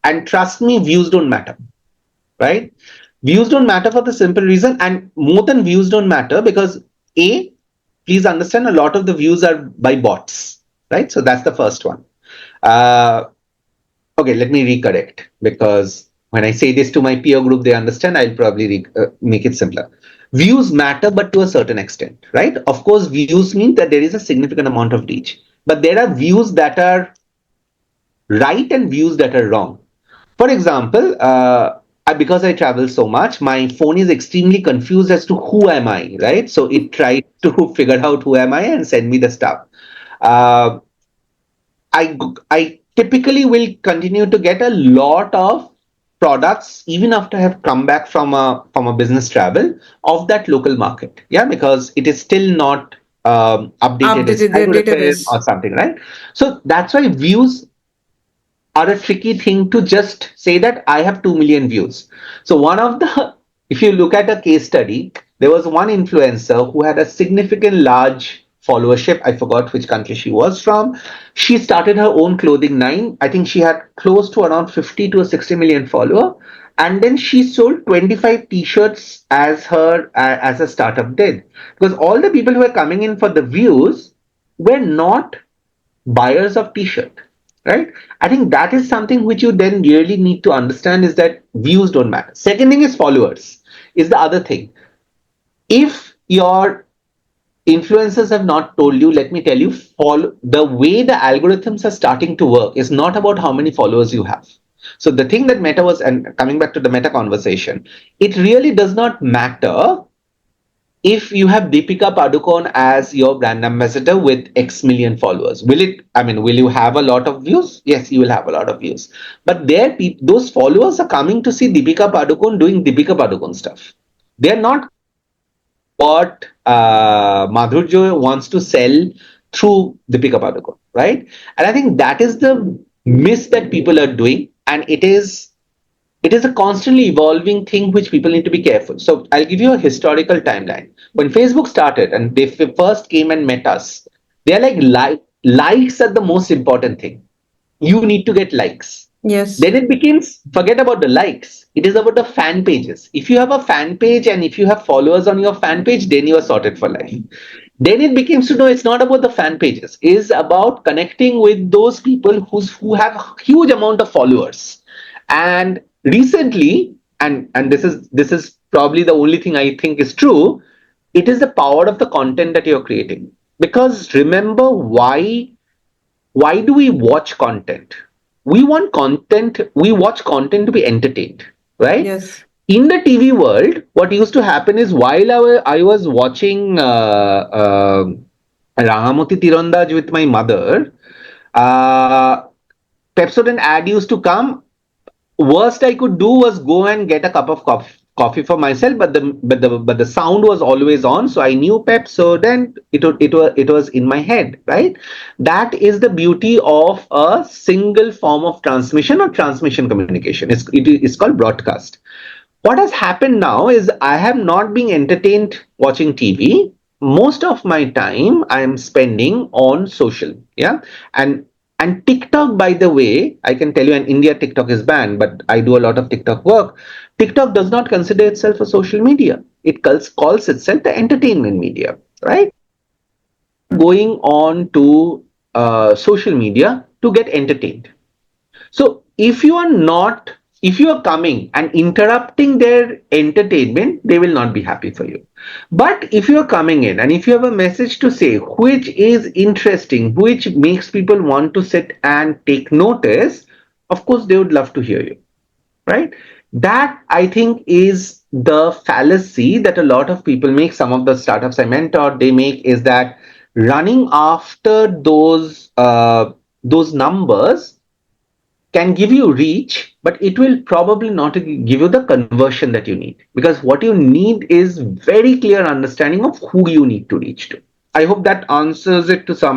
And trust me, views don't matter, right? Views don't matter for the simple reason, and more than views don't matter because please understand, a lot of the views are by bots, right? So that's the first one. Uh, okay, let me recorrect, because when I say this to my peer group, they understand. I'll probably make it simpler. Views matter, but to a certain extent, right? Of course, views mean that there is a significant amount of reach, but there are views that are right and views that are wrong. For example, because I travel so much, my phone is extremely confused as to who am I, right? So it tried to figure out who am I and send me the stuff. Uh, I typically will continue to get a lot of products even after I have come back from a business travel of that local market. Yeah, because it is still not updated as Updated their algorithm database. or something, right? So that's why views are a tricky thing to just say that I have 2 million views. So if you look at a case study, there was one influencer who had a significant large followership. I forgot which country she was from. She started her own clothing line. I think she had close to around 50 to 60 million follower. And then she sold 25 t-shirts as a startup did. Because all the people who were coming in for the views were not buyers of t-shirt, right? I think that is something which you then really need to understand, is that views don't matter. Second thing is followers is the other thing. If your influencers have not told you, let me tell you, follow the way the algorithms are starting to work is not about how many followers you have. So the thing that meta was, and coming back to the meta conversation, it really does not matter if you have Deepika Padukone as your brand ambassador with X million followers. Will you have a lot of views? Yes, you will have a lot of views. But those followers are coming to see Deepika Padukone doing Deepika Padukone stuff. They're not what Madhurjya wants to sell through Deepika Padukone, right? And I think that is the miss that people are doing. And it is a constantly evolving thing which people need to be careful. So I'll give you a historical timeline. When Facebook started and they first came and met us, they're likes are the most important thing. You need to get likes. Yes. Then it becomes, forget about the likes. It is about the fan pages. If you have a fan page and if you have followers on your fan page, then you are sorted for life. Then it becomes to know it's not about the fan pages. It's about connecting with those people who have a huge amount of followers. And recently, and this is probably the only thing I think is true, it is the power of the content that you're creating. Because remember, why do we watch content? We watch content to be entertained, right? Yes. In the TV world, what used to happen is while I was watching Rahamoti Tirandaj with my mother, uh, Pepsodent ad used to come. Worst I could do was go and get a cup of coffee for myself, but the sound was always on, so I knew Pep. So then it was in my head, right? That is the beauty of a single form of transmission or transmission communication. It's called broadcast. What has happened now is I have not been entertained watching TV. Most of my time I am spending on social, yeah. And TikTok, by the way, I can tell you, in India TikTok is banned, but I do a lot of TikTok work. TikTok does not consider itself a social media. It calls itself the entertainment media, right? Going on to social media to get entertained. So if you are coming and interrupting their entertainment, they will not be happy for you. But if you are coming in and if you have a message to say which is interesting, which makes people want to sit and take notice, of course they would love to hear you, right? That I think is the fallacy that a lot of people make. Some of the startups I mentor, they make, is that running after those numbers can give you reach, but it will probably not give you the conversion that you need, because what you need is very clear understanding of who you need to reach to. I hope that answers it to some